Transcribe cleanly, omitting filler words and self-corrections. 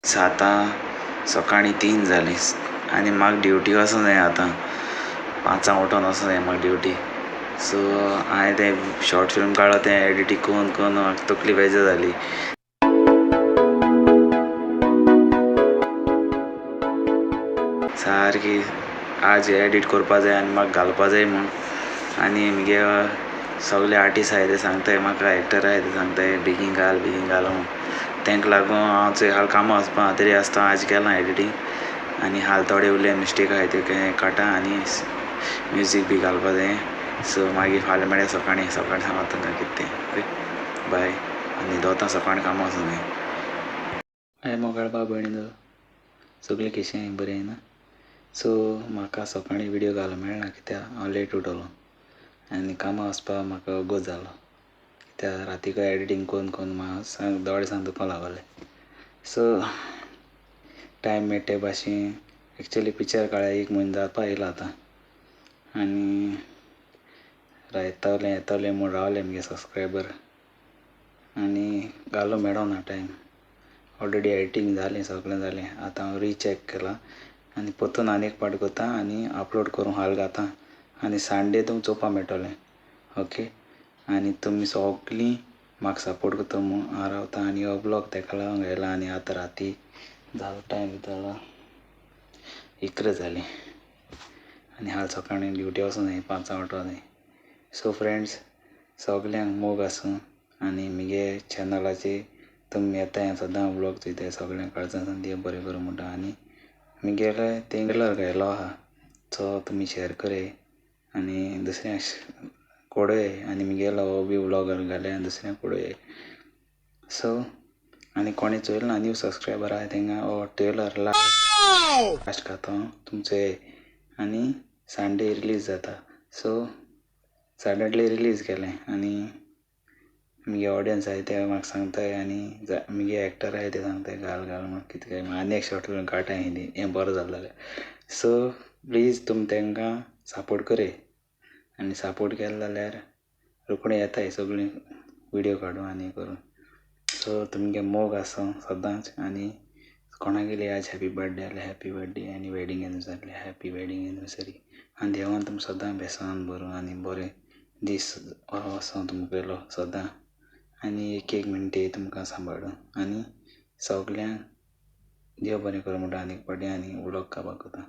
सकाळी 3 जाली आनी म्हाका ड्युटी वचूं जाय आतां 5 उठोन वचूं जाय म्हाका ड्युटी. सो हांवें तें शॉर्ट फिल्म काडलो तें एडिटींग करून म्हाका तकली बेजार जाली. सारकी आज एडीट करपा जाय आनी म्हाका घालपा जाय म्हूण. आनी म्हगे सगळे आर्टिस्ट आहाय ते सांगताय म्हाका, एक्टर आहाय ते सांगताय बेगीन घाल म्हूण. तांकां लागून हांव हाल कामां वचपा तरी आसता आज केलां एडिटींग. आनी हाल थोडे उरले मिस्टेक आहाय ते काडटा आनी म्युजीक बी घालपा जाय. सो मागीर फाल्यां मेळया सकाळीं सांग तुमकां कितें तें. Okay bye. आनी दोतां सकाळीं कामां वचूं जाय. हाय मोगाळ बा भयणीं सगळें केशें बरें ना. सो म्हाका सकाळीं विडियो घालूंक मेळना कित्याक हांव लेट उठलो आनी कामां वचपाक म्हाका वगत जालो. कित्याक रातीक एडिटींग करून म्हाका दोळे सांज दुखों लागले. सो टायम मेळटा ते भाशेन एक्चुली पिक्चर काडल्यार 1 म्हयनो जावपा येयलो आतां. आनी येतोले म्हूण रावले म्हगे सबस्क्रायबर आनी घालूंक मेळो ना टायम. ऑलरेडी एडिटींग जालें सगळें जालें. आतां हांव रिचॅक केलां आनी परतून आनी एक पाट करता आनी अपलोड करूं हाल घातां आनी संडे तुमकां चोवपा मेळटलें. ओके आनी तुमी सोगलीं म्हाका सपोर्ट करता म्हूण हांव रावतां. आनी हो ब्लॉग तेका लागून घायला. आनी आतां राती जालो टायम जालो 11 जालीं आनी हाल सकाळीं ड्युटी वचूं जाय 5 उठों जाय. सो फ्रेंड्स सोगल्यांक मोग आसूं आनी म्हगे चॅनलाचेर तुमी येताय सदां ब्लॉग चोयताय सगळ्यांक काळजांतल्यान देव बरें करूं म्हणटा. आनी म्हगेले तेंगेलो घायलो आहा तो तुमी शेअर कराय आनी दुसऱ्यांक कोडय आनी म्हगेलो हो बी ब्लॉग घाल्या आनी दुसऱ्यांक कोडय. सो आनी कोणें चोयलो ना न्यू सबस्क्रायबर आहाय तेंकां हो ट्रेलर लास्ट घातो तुमचो आनी संडे रिलीज जाता. सो सडनली रिलीज केलें आनी म्हगे ऑडियन्स आहाय ते म्हाका सांगताय आनी म्हगे एक्टर आहाय ते सांगताय घाल म्हूण कितें काय आनी एक शॉर्ट फिल्म काडटा हिंदीन हें बरो जालें जाल्यार. सो प्लीज तुमी तेंकां सपोर्ट कराय आनी सपोर्ट केले जाल्यार रोखडें येताय सगळीं विडियो काडूं आनी करूं. सो तुमगे मोग आसूं सदांच आनी कोणागेली आज हॅपी बर्थडे जाल्यार हॅपी बर्थडे आनी वेडींग एनिवर्सरी जाल्यार हॅपी वेडींग एनिवर्सरी. आनी देवान तुमकां सदां बेसान भरूं आनी बरें दीस वोसों तुमगेलो सदां आनी एक मिनटे तुमकां सांबाळूं आनी सगल्यांक देव बरें करूं म्हणटा आनी एक पाटी आनी ब्लॉग काबार कोता.